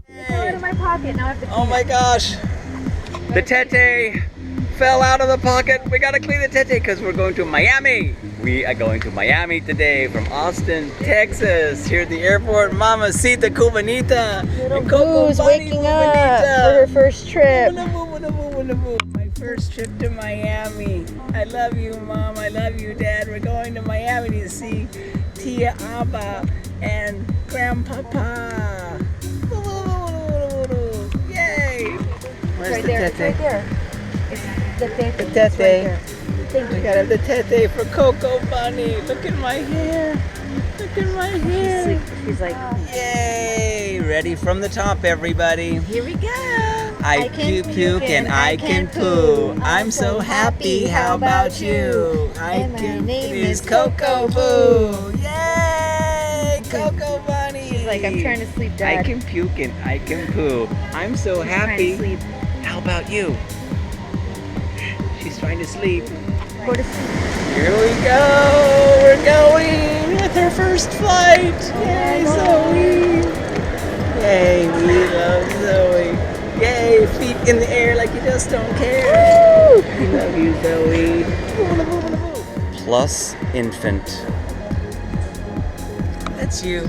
Hey. In my pocket. Now I have to Oh my gosh, the tete fell out of the pocket. We gotta clean the tete because we're going to Miami. We are going to Miami today from Austin, Texas. Here at the airport, Mamacita Cubanita. Little Boo's waking up for her first trip. My first trip to Miami. I love you, Mom. I love you, Dad. We're going to Miami to see Tia Abba and Grandpapa. Yay! Where's Right the there. It's tete? right there. It's the tete. The It's right tete. there. Thank We you. gotta have the tete for Coco Bunny. Look at my hair. Look at my hair. She's like, Yay! Ready from the top, everybody. here we go. I puke and I can poo. I'm so happy. How about you? And my name is is Coco Boo. Yay! Coco Bunny. She's like, I'm trying to sleep, Dad. I can puke and I can poo. I'm so She's trying to happy. sleep. How about you? She's trying to sleep. Go to sleep. Here we go. We're going with our first flight. Yay, Zoe. Yay, we love Zoe. Yay, feet in the air like you just don't care. Woo! We love you, Zoe. Plus infant. That's you.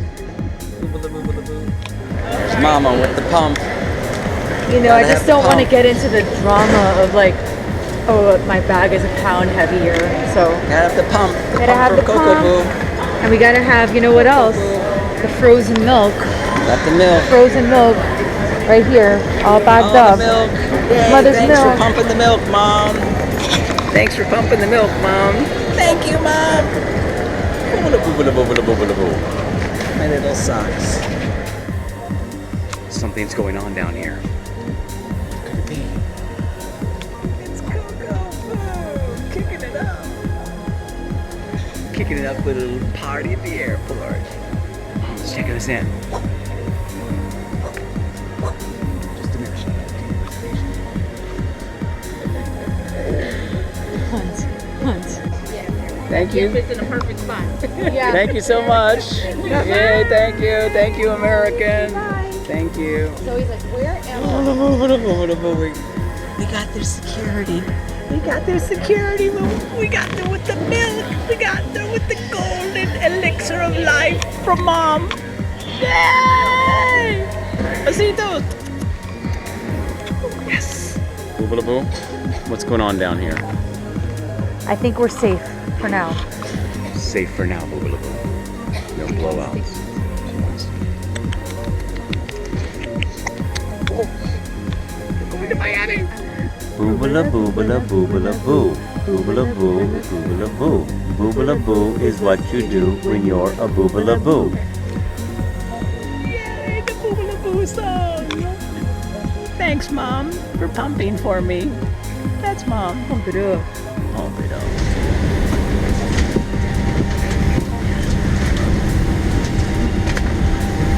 There's Mama with the pump. You know, I Gotta just have don't the want to pump. get into the drama of like, oh, my bag is a pound heavier. So, Gotta have the pump. The Gotta have pump for the Coco pump. Boo. and we gotta have, you know what else? The frozen milk. Got the milk. Frozen milk right here, all bagged All up. the milk. Yay, Mother's thanks milk. for pumping the milk, Mom. Thanks for pumping the milk, Mom. Thank you, Mom. My little socks. Something's going on down here. What could it be? It's Coco Boo kicking it up. Kicking it up with a little party at the airport. Let's check this in. Just a minute. Hunt. Thank you. It's in a perfect spot. Yeah. Thank you so much. Yay, thank you. Thank you, American. Bye. Thank you. So he's like, where am I? We got their security. We got their security. We got them with the milk. We got them with the golden elixir of life from Mom. Yay! Besitos. Yes. Boo. What's going on down here? I think we're safe for now. Safe for now, Boo. No blowouts. We're going to Miami. Boobala boobala boobala boo. Boobala boo, boobala boo. Boobala boo is what you do when you're a boobala boo. Yay, the Boobala Boo song. Thanks, Mom, for pumping for me. That's Mom. Pump it up. Pump it up.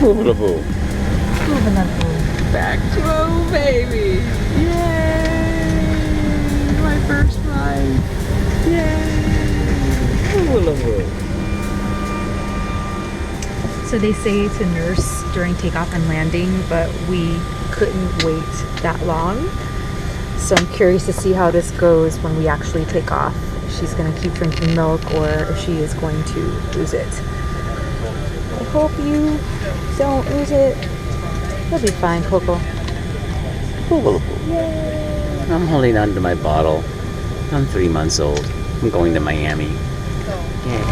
Boobala Boo. Boo. Back to home, baby. Yay! My first flight. Yay! Boobala Boo. So they say to nurse during takeoff and landing, but we couldn't wait that long. So I'm curious to see how this goes when we actually take off. If she's going to keep drinking milk or if she is going to lose it. I hope you don't lose it. You'll be fine, Coco. Boobala boo. I'm holding on to my bottle. I'm 3 months old. I'm going to Miami. Yeah.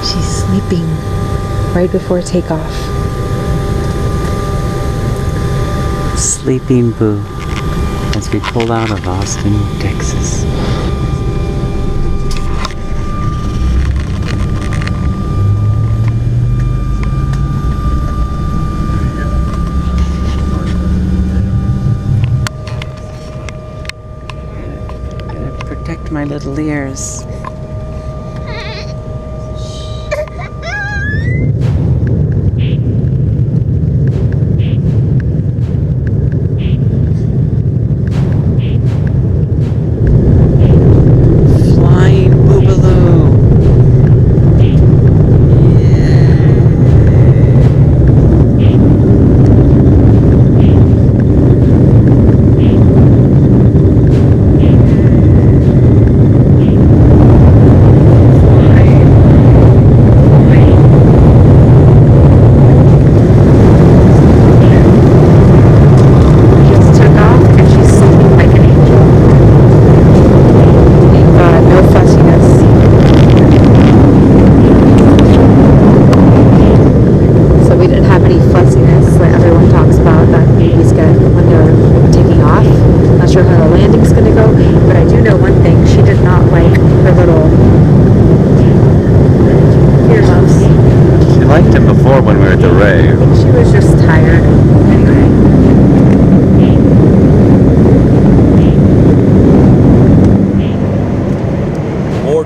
She's sleeping right before takeoff. Sleeping Boo as we pull out of Austin, Texas. Gotta protect my little ears.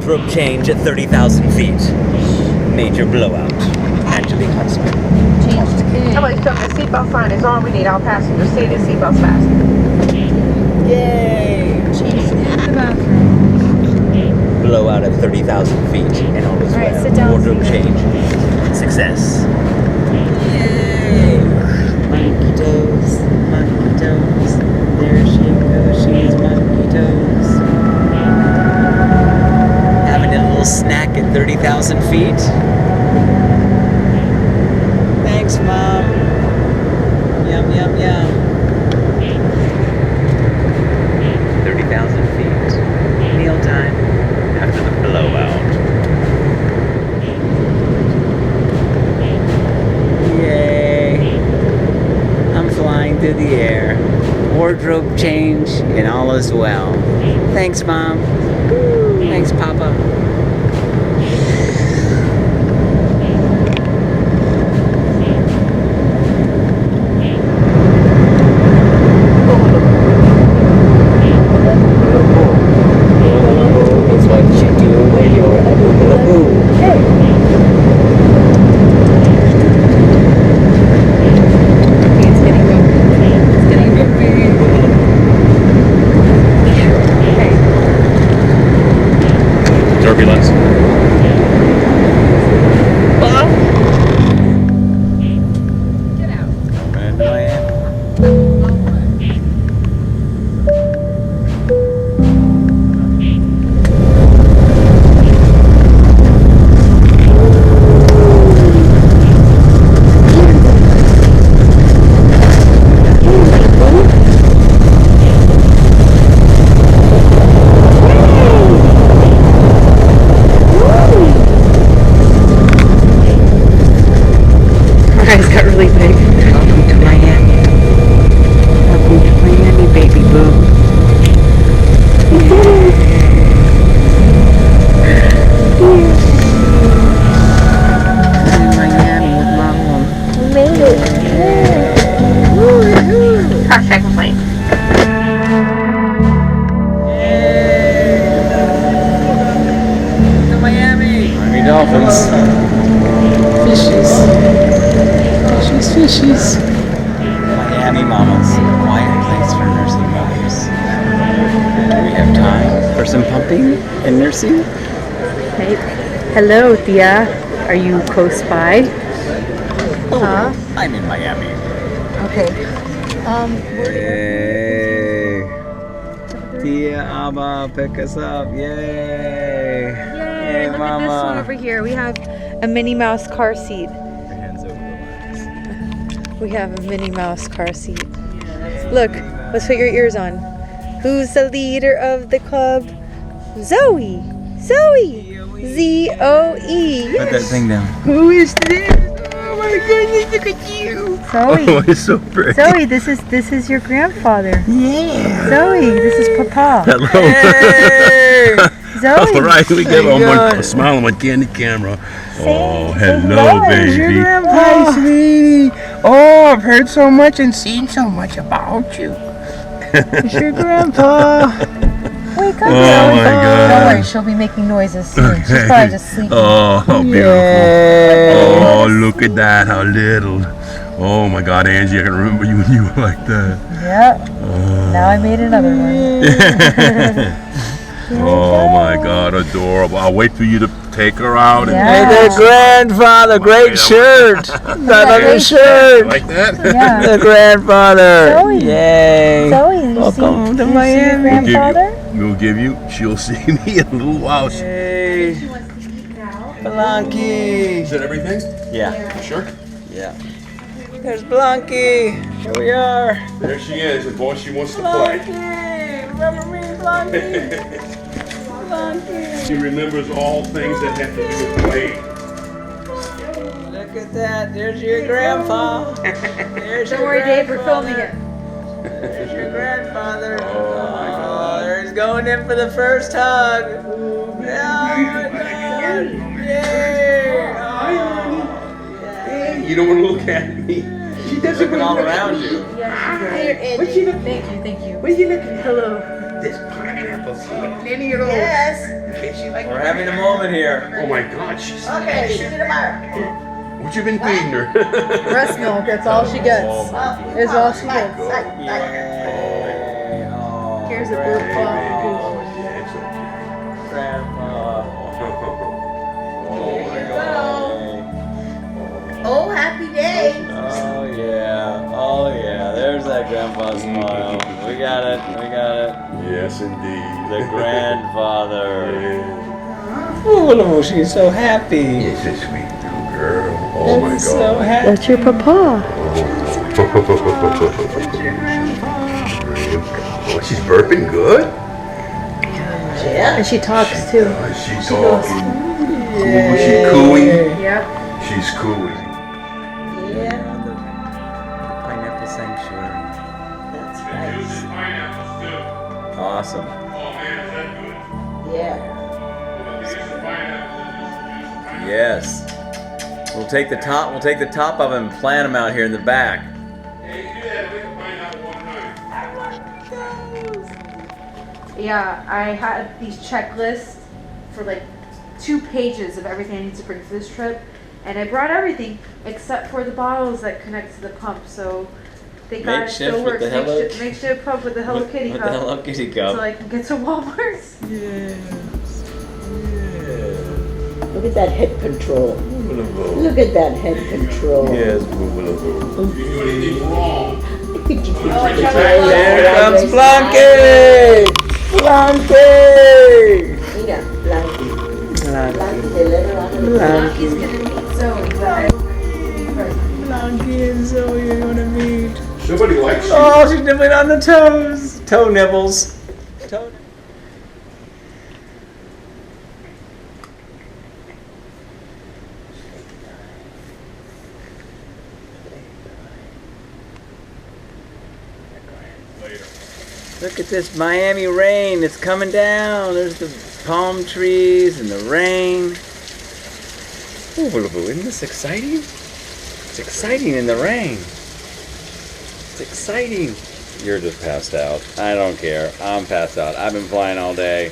wardrobe change at 30,000 feet. Major blowout. Angelique Huntsman. Somebody's putting a seatbelt sign is all we need. Our passengers see the seatbelts fasten. Yay! Change in the bathroom. Blowout at 30,000 feet and all is All right, well. sit down, Wardrobe Steven. change. Success. Yay! Monkey toes, monkey toes. There she goes, she's monkey toes. Having a little snack at 30,000 feet. Thanks, Mom. Yum, yum, yum. 30,000 feet. Meal time after the blowout. Yay. I'm flying through the air. Wardrobe change and all is well. Thanks, Mom. Thanks, Papa. That's what you do when you're a boo-boo. Okay, it's getting bumpy. It's getting bumpy. Okay. Turbulence. Get out. And Miami. Our eyes got really big. Welcome to Miami. Welcome to Miami, baby boo. I'm in Miami with Mom. Crash check plane. To Miami. Miami Dolphins. Fishies. Fishies. Miami Mamas. Quiet place for nursing mothers. Do we have time for some pumping and nursing? Hey. Hello, Thea. Are you close by? Huh? I'm in Miami. Okay. Yay. Tia, Abba, pick us up. Yay. Yay! Hey, Look at this one Mama. over here. We have a Minnie Mouse car seat. Your hands over the legs. We have a Minnie Mouse car seat. Look, let's put your ears on. Who's the leader of the club? Zoe! Zoe! Z-O-E! Put that thing down. Who is this? Oh my goodness, look at you! Zoe! it's so pretty. Zoe, this is your grandfather. Yeah. Zoe, this is Papa. Hello. Hey. Zoe! All right, we give How you him doing? a smile on my candy camera. Oh, say hello, hello. baby. Hi, sweetie. Oh, I've heard so much and seen so much about you. It's your grandpa. Wake up, Oh Zoe. my Don't God. worry, she'll be making noises soon. She's probably just sleeping. Oh, how beautiful. Oh, look at that, how little. Oh my God, Angie, I can remember you when you were like that. Yep. Now I made another one. Oh my God, adorable. I'll wait for you to take her out. Yeah. Hey there, grandfather. Great shirt. Another shirt. Like that? Yeah. The grandfather. Zoe. Yay. Zoe, you Welcome to see your Miami. grandfather? We'll give you, she'll see me in a little while. Is Hey. Blanky. that everything? Yeah. Sure. Yeah. There's Blanky. Here we are. There she is, and boy, she wants to play. Blanky. Remember me, Blanky? Blanky. She remembers all things that have to do with play. Look at that. There's your grandpa. There's Don't your worry, Dave, we're grandfather. filming it. There's your grandfather. Oh, there's going in for the first hug. Oh my God. Yay. Oh, You don't want to look at me. She doesn't looking all around you. What you looking Thank you, thank you. What are you looking at? Hello. This pineapple Yes. We're having a moment here. Oh my God, she's. Okay, see you tomorrow. What you been feeding her? Breast milk, that's all she gets. Is all she gets. Yay. Oh, Here's a blue Grandpa. It's okay. Grandpa. Oh my God. Oh, happy day. Oh yeah. Oh yeah. There's that grandpa smile. We got it. We got it. Yes, indeed. The grandfather. Yeah. Oh, she's so happy. It's a sweet little girl. Oh my So God. happy. That's your papa. Oh, she's burping good. Yeah. And she talks too. She's talking. Is she cooing? Yep. She's cooing. Yeah, Pineapple Sanctuary. that's right. Awesome. Yeah. Yes. We'll take the top. We'll take the top of them and plant them out here in the back. Yeah, I had these checklists for like 2 pages of everything I need to bring for this trip, and I brought everything except for the bottles that connect to the pump. So they got it Makeshift still with works. the Hello- Makeshift pump with the Hello Kitty With cup, the Hello Kitty so cup. I can get to Walmart. Look at that head control. Look at that head control. Yes, Here comes Blanky! Blanky! Mira, Blanky. Blanky. Blanky, the letter on the He's gonna meet Zoe. Blanky and Zoe are gonna meet. Nobody likes you. Oh, she's nibbling on the toes. Toe nibbles. Toe. Look at this Miami rain. It's coming down. There's the palm trees and the rain. Ooh, isn't this exciting? It's exciting in the rain. It's exciting. You're just passed out. I don't care. I'm passed out. I've been flying all day.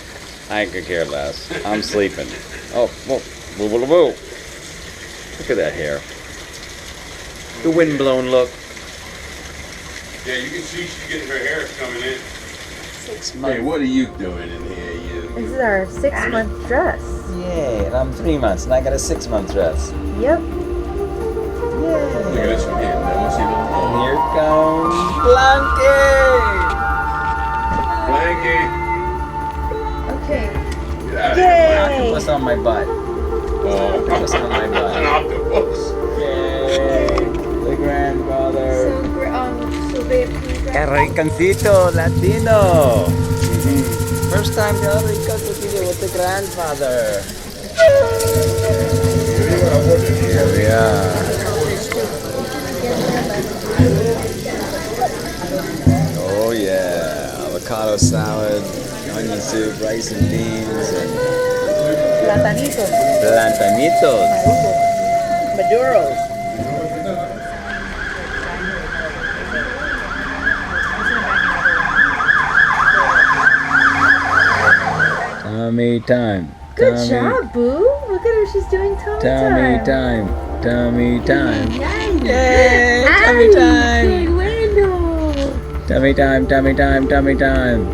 I could care less. I'm sleeping. Oh, whoa, whoa, whoa, whoa. Look at that hair. The windblown look. Yeah, you can see she's getting her hair coming in. 6 Hey, months. what are you doing in here, you? This is our 6-month dress. Yay, and I'm 3 months, and I got a 6-month dress. Yep. Look at this one here. I want to see the And here comes Blanky. blanket. Okay. Get out of here. Octopus on my butt. Oh, Octopus on my an butt. octopus. Yay, the grandfather. So babe, El Ricancito Latino. First time the El Rico to video with the grandfather. Here we are. Oh yeah, avocado salad, onion soup, rice and beans, and platanitos. plantanitos. Maduros. Tummy time. Good tummy, job, Boo. Look at her. She's doing tummy Tummy time. time. Tummy time. Yay. Yay! Tummy time. Ay, qué bueno. Tummy time. Tummy time. Tummy time.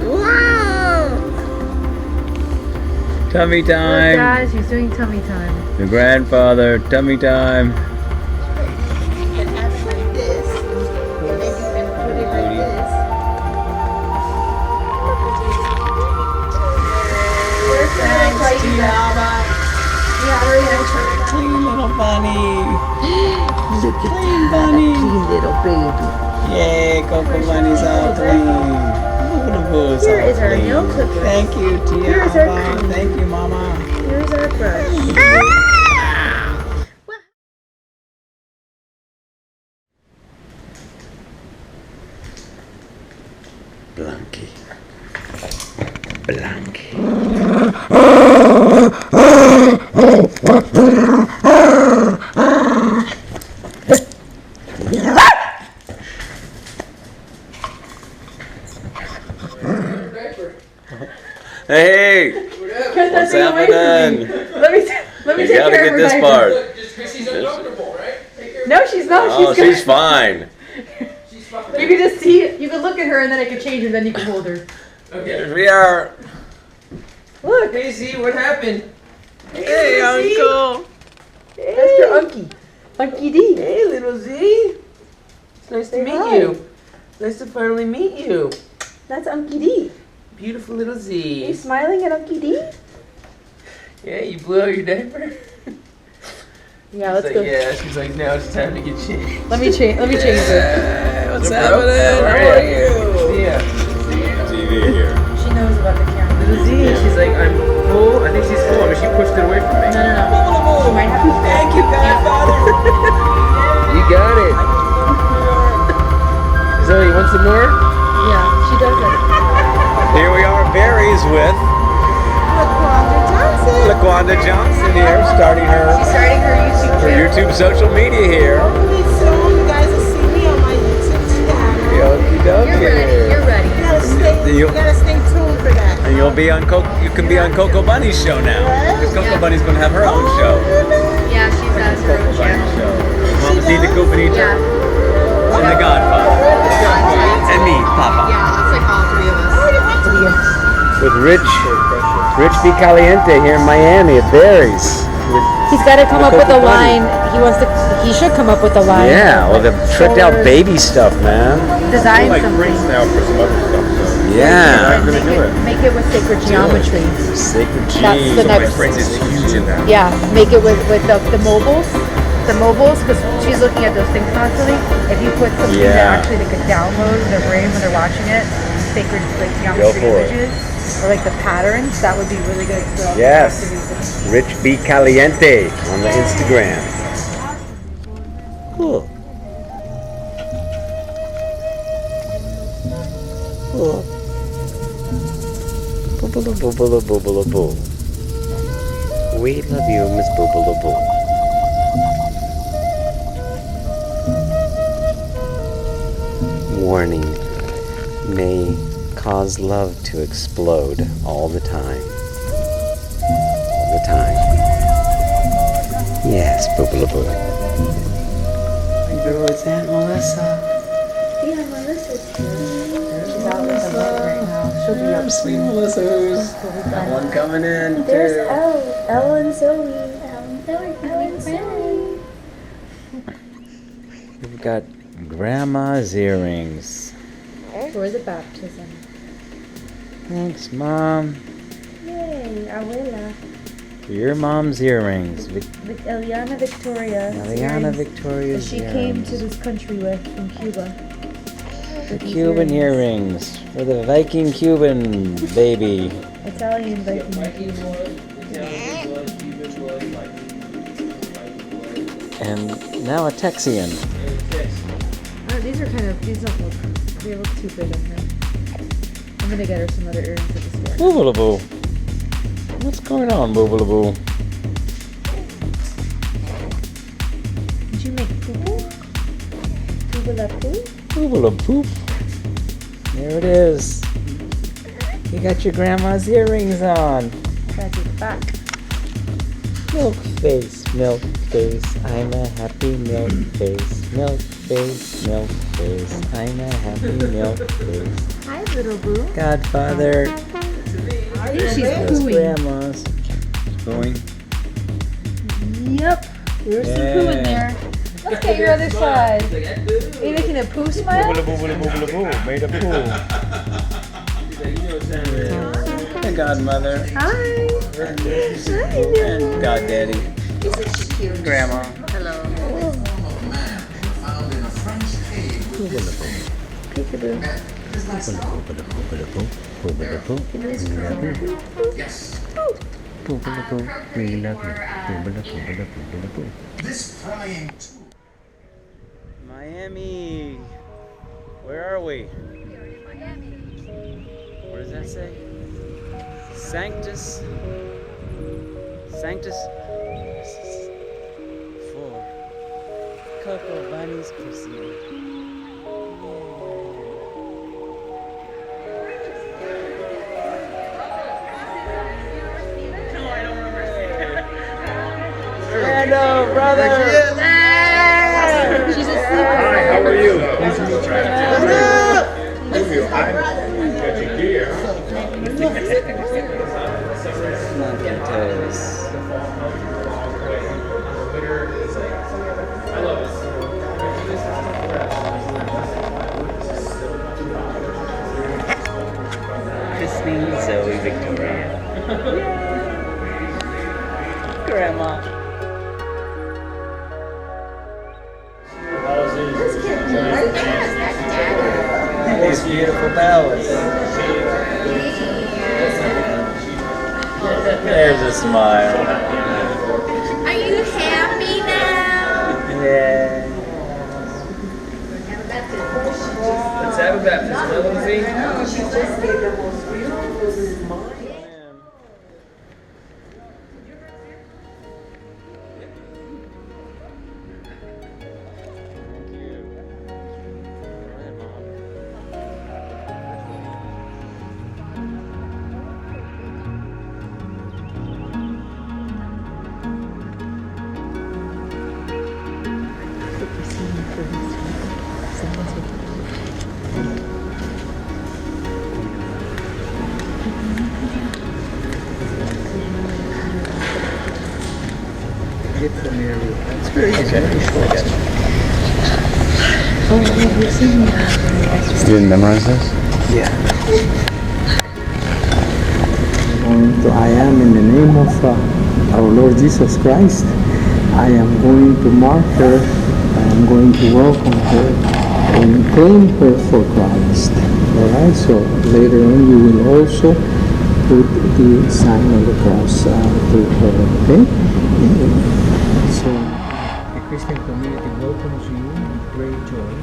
Wow. Tummy Look, time. guys, she's doing tummy time. The grandfather. Tummy time. You can have it like this, and then you can put it like this. Where's that? Clean little bunny. Look at that, a clean little baby. Yay, Coco Bunny's all clean. Boo-boo's Here all is our clean. nail clipper. Thank you, Here is our Tiara. cream. Thank you, Mama. Here's our brush. Blanky. Blanky. Hey, what's happening? Let me You take gotta care get of her this diaper. part. She's uncomfortable, right? No, she's not. Oh, she's fine. You can just see. You can look at her, and then I can change her. Then you can hold her. Here we are. Look, hey Z, what happened? Hey, Uncle. That's your Unky. Unky D. Hey, little Z. It's nice to Say meet hi. you. Nice to finally meet you. That's Unky D. Beautiful little Are you Z. smiling at Unky D? Yeah, you blew out your diaper? Yeah, let's go. Yeah, she's like, now it's time to get changed. Let me change her. Hey, what's happening? How are you? Yeah. TV here. She knows about the camera. Little Z, she's like, I'm full. I think she's full, but she pushed it away from me. No. She might have to. Thank you, Godfather. You got it. Zoe, you want some more? Yeah, she does it. Here we are, Barry's with LaQuanda Johnson here, starting She's her starting her YouTube channel. YouTube social media here. Hopefully soon you guys will see me on my YouTube channel. Okie You're ready. dokie. You're ready. You gotta stay tuned for that. And you'll be on you can be on Coco Bunny's show now. Because Coco Bunny's gonna have her own show. Yeah, she does her own Bunny's channel. show. Mama Dita Coopanita Yeah. and the Godfather. And me, Papa. Yeah, it's like all three of us. With Rich B. Caliente here in Miami at Barry's. He's got to come up with a Coco Bunny. line. He should come up with a line. Yeah, well, they've tricked out Shoulders. baby stuff, man. Design Like something. prints now for some other stuff. So. Yeah. I'm gonna do it. Make it with sacred geometry. Sacred That's G. the My next. print is huge in that. Yeah, make it with the mobiles. The mobiles, because she's looking at those things constantly. If you put something Yeah. that actually they could download in their brain when they're watching it, sacred like geometry for it. images, or like the patterns, that would be really good. So Yes. Rich B. Caliente on the Instagram. Cool. Cool. Boobala boobala boobala boo. We love you, Miss Boobala Boo. Warning may cause love to explode all the time. All the time. Yes, Boobala Boo. Is that Melissa? Yeah, Melissa's here. She's out with the light right now. She'll be up Sweet Melissa's. Got one coming in, There's too. Elle and Zoe. Zoe. We've got Grandma's earrings. For the baptism. Thanks, Mom. Yay, abuela. For your mom's earrings. With Eliana Victoria. Eliana Victoria's She earrings. came to this country with from Cuba. The Cuban earrings. For the Viking Cuban baby. Italian Viking. And now a Texian. Oh, these don't look, they look too big on her. I'm gonna get her some other earrings at the store. Boobala Boo. What's going on, Boobala Boo? Did you make poo-poo? Poobala poo? Boobala Poop. There it is. You got your grandma's earrings on. Gotta take it back. Milk face, milk face. I'm a happy milk face. Milk face, milk face. I'm a happy milk face. Hi, little boo. Godfather. I think she's Those pooing. grandmas. Going. Yep. There's some poo in there. Let's get your other side. Are you making a poo smile? Made a pool. Hey, Godmother. Hi. And Goddaddy. Grandma. Miami. Where are we? What does that say? Sanctus. For Coco Bunny's christening. Orlando, brother. She's asleep. Hi, how are you? Nice to meet you. I'm catching gear. Monkey toes. Christening ZOE Victoria. Grandma. These beautiful bells. There's a smile. Are you happy now? Yeah. Let's have a baptism, Lindsay. You didn't memorize this? I am in the name of our Lord Jesus Christ. I am going to mark her. I am going to welcome her and claim her for Christ. Alright, so later on you will also put the sign of the cross to her, okay? So the Christian community welcomes you with great joy.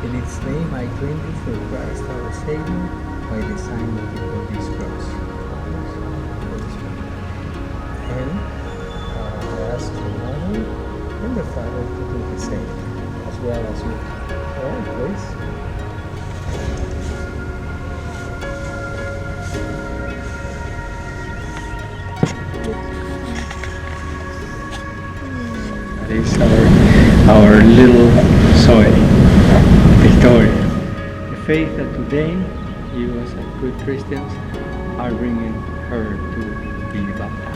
In its name I claim you for Christ our Savior by the sign of this cross. And I ask the Mother and the Father to do the same, as well as you. Alright, please. That is our little Zoe Victoria. The faith that today you as a good Christians are bringing her to be baptized.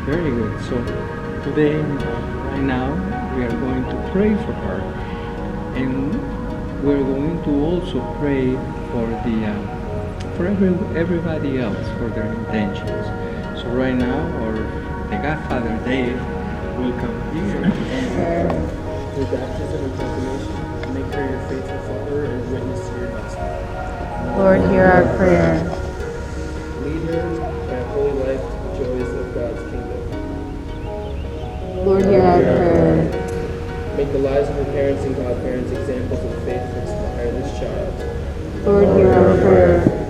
Very good. So today, right now, we are going to pray for her, and we're going to also pray for everybody else for their intentions. So right now, the Godfather Dave will come here and Your baptism and confirmation, make her your faithful follower and witness to your gospel. Lord, hear our prayer. Lead her by a holy life to the joys of God's kingdom. Lord, hear our prayer. Make the lives of her parents and godparents examples of faith to inspire this child. Lord, hear our prayer.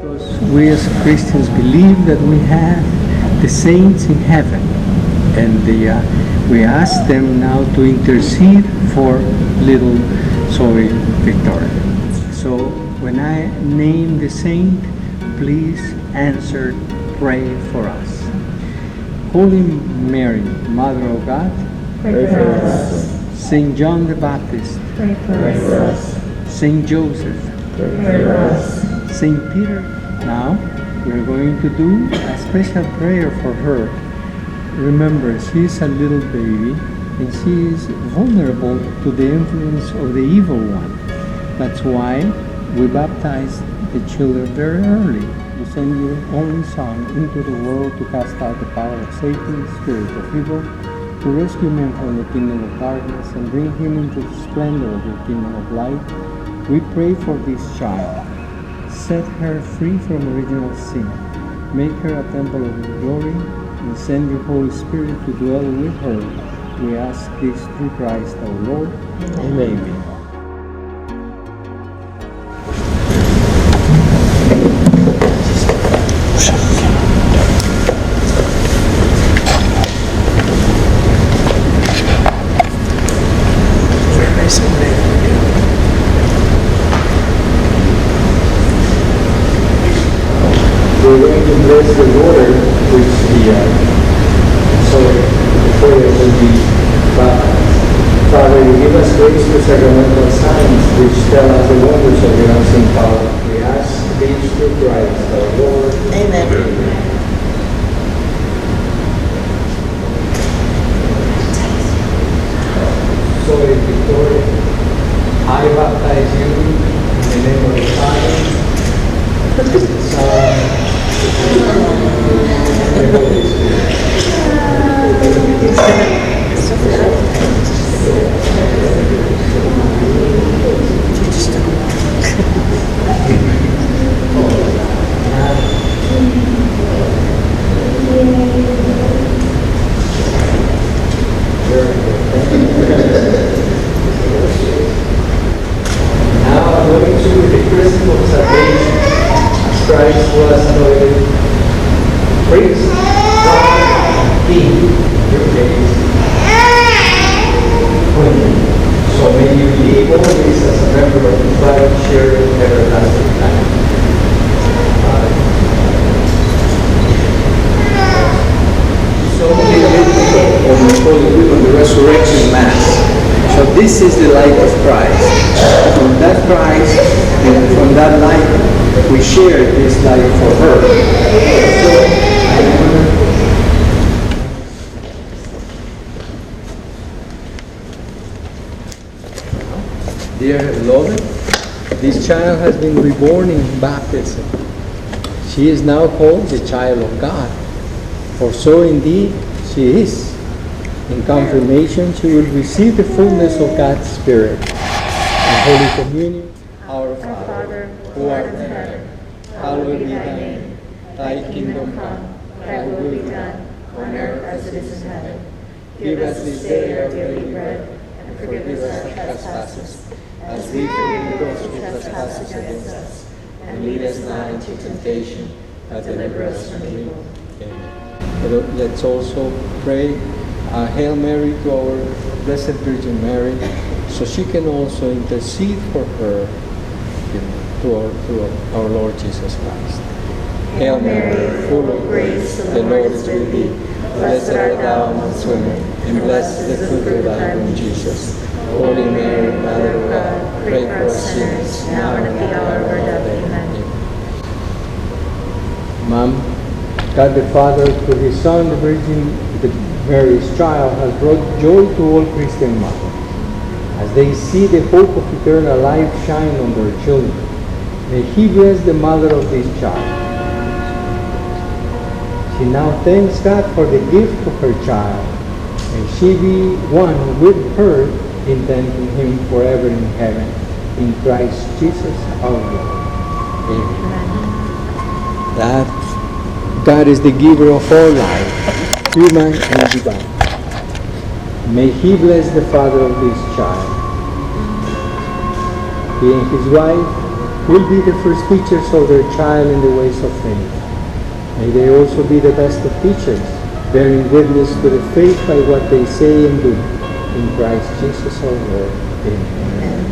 because we as Christians believe that we have the saints in heaven, and we ask them now to intercede for little Zoe Victoria. So when I name the saint, please answer, pray for us. Holy Mary, Mother of God, Pray for us. Saint John the Baptist, Pray for us. Saint Joseph, Pray for us. Saint Peter. Now we're going to do a special prayer for her. Remember, she's a little baby and she is vulnerable to the influence of the evil one. That's why we baptize the children very early. You send your only Son into the world to cast out the power of Satan, the spirit of evil, to rescue men from the kingdom of darkness and bring him into the splendor of the kingdom of light. We pray for this child. Set her free from original sin. Make her a temple of your glory, and send your Holy Spirit to dwell with her. We ask this through Christ our Lord. Amen. we're going to bless the water, which the prayer will be baptized. Father, you give us grace to sacramental signs, which tell us the wonders of your unseen power. We ask these through Christ, our Lord. Amen. ZOE Victoria, I baptize you in the name of the Father, and the Son, and the Holy Spirit. Now I'm going to the chrism of salvation, as Christ was anointed priest, prophet, king, in your days. So may you live always as a member of the flight, sharing everlasting life. So we live on the resurrection mass. So this is the light of Christ. From that Christ and from that light, we share this light for her. So, dear beloved, this child has been reborn in baptism. She is now called the child of God. For so indeed she is. In confirmation, she will receive the fullness of God's Spirit. In Holy Communion, our Father, who art in heaven, hallowed be thy name. Thy kingdom come, thy will be done, on earth as it is in heaven. Give us this day our daily bread, and forgive us our trespasses, as we forgive those who trespass against us. And lead us not into temptation, but deliver us from evil. Amen. But let's also pray Hail Mary to our Blessed Virgin Mary, so she can also intercede for her through our Lord Jesus Christ. Hail Mary, full of grace, the Lord is with thee. Blessed art thou amongst women, and blessed is the fruit of thy womb, Jesus. Holy Mary, Mother of God, pray for us sinners, now and at the hour of our death. Amen. Mom, God the Father, through His Son, the Virgin Mary's child, has brought joy to all Christian mothers, as they see the hope of eternal life shine on their children. May He bless the mother of this child. She now thanks God for the gift of her child, and she be one with her in thanking Him forever in heaven. In Christ Jesus our Lord. Amen. That God is the giver of all life, human and divine. May He bless the father of this child. He and his wife will be the first teachers of their child in the ways of faith. May they also be the best of teachers, bearing witness to the faith by what they say and do. In Christ Jesus our Lord. Amen.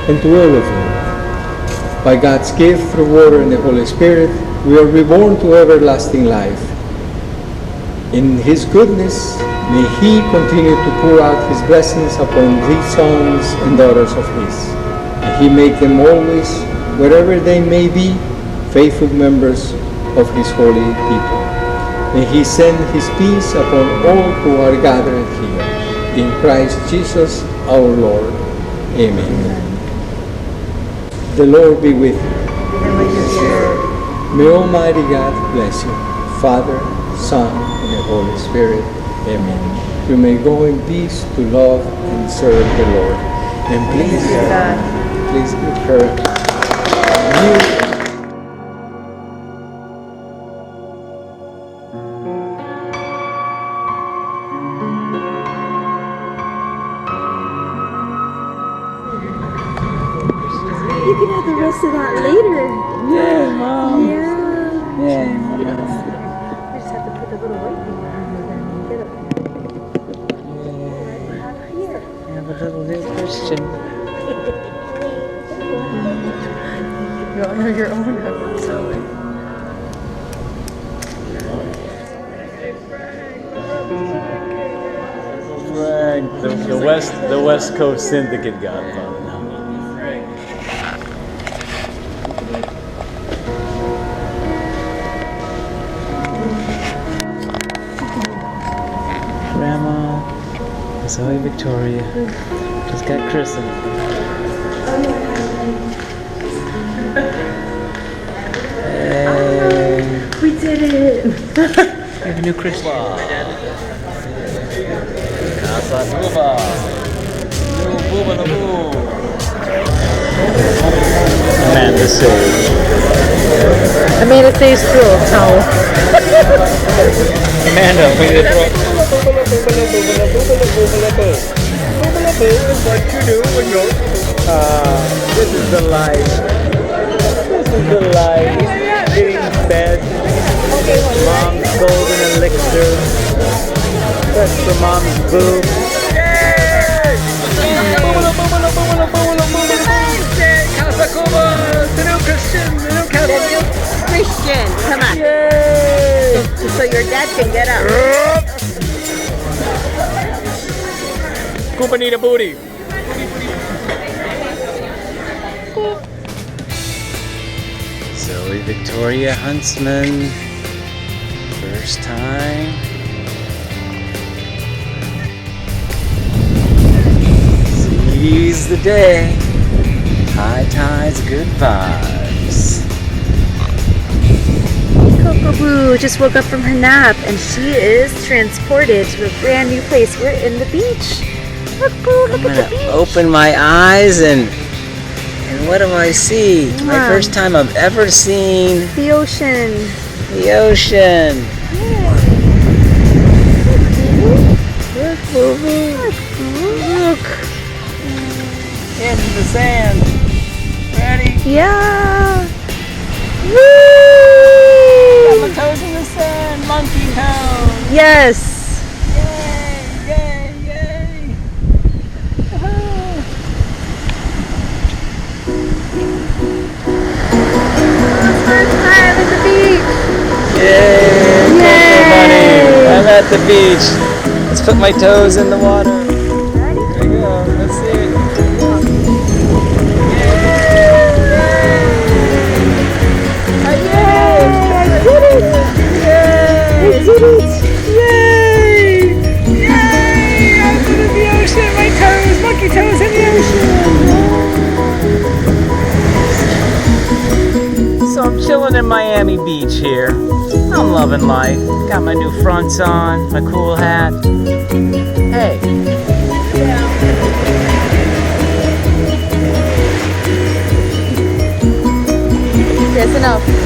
And to all of you, by God's gift through water and the Holy Spirit, we are reborn to everlasting life. In His goodness, may He continue to pour out His blessings upon these sons and daughters of His. May He make them always, wherever they may be, faithful members of His holy people. May He send His peace upon all who are gathered here. In Christ Jesus our Lord. Amen. The Lord be with you. And with your spirit. May Almighty God bless you, Father, Son, and the Holy Spirit. Amen. You may go in peace to love and serve the Lord. And please give her new You can have the rest of that later. Yeah, Mom. Yeah. Yeah. We just have to put the little white thing on and then get it. Here. Have a little new Christian. You all know your own. So time the West Coast Syndicate got fun. Grandma, Zoe Victoria, just got christened. Hey. We did it! We have a new Christian. Casa Cuba. New Booba the Boo. Amanda Sage. Amanda stays through. No. Amanda, bring the throat. What you do when you're... this is the life. This is the life. Getting fed. Mom's golden elixir. That's for mom's boob. Yay! Casa Cuba! The new Christian! The new Catholic! Christian, come on. Yay! So your dad can get up. Cuba need a booty. Zoe Victoria Huntsman. First time. Seize the day. High tides, good vibes. Coco Boo just woke up from her nap and she is transported to a brand new place. We're in the beach. Look, Boo, look I'm at the gonna beach. open my eyes and what do I see? My Wow. first time I've ever seen The ocean. the ocean. Look, Boo Boo. Look. In the sand. Ready? Yeah. Got my Woo! toes in the sand. Monkey toes. Yes. Yay! Yay! Yay! Woohoo! First time at the beach. Yay! Coco Bunny! I'm at the beach. Let's put my toes in the water. Ready? There you go. Let's see it. So I'm chilling in Miami Beach here. I'm loving life. Got my new fronts on, my cool hat. Hey. That's enough.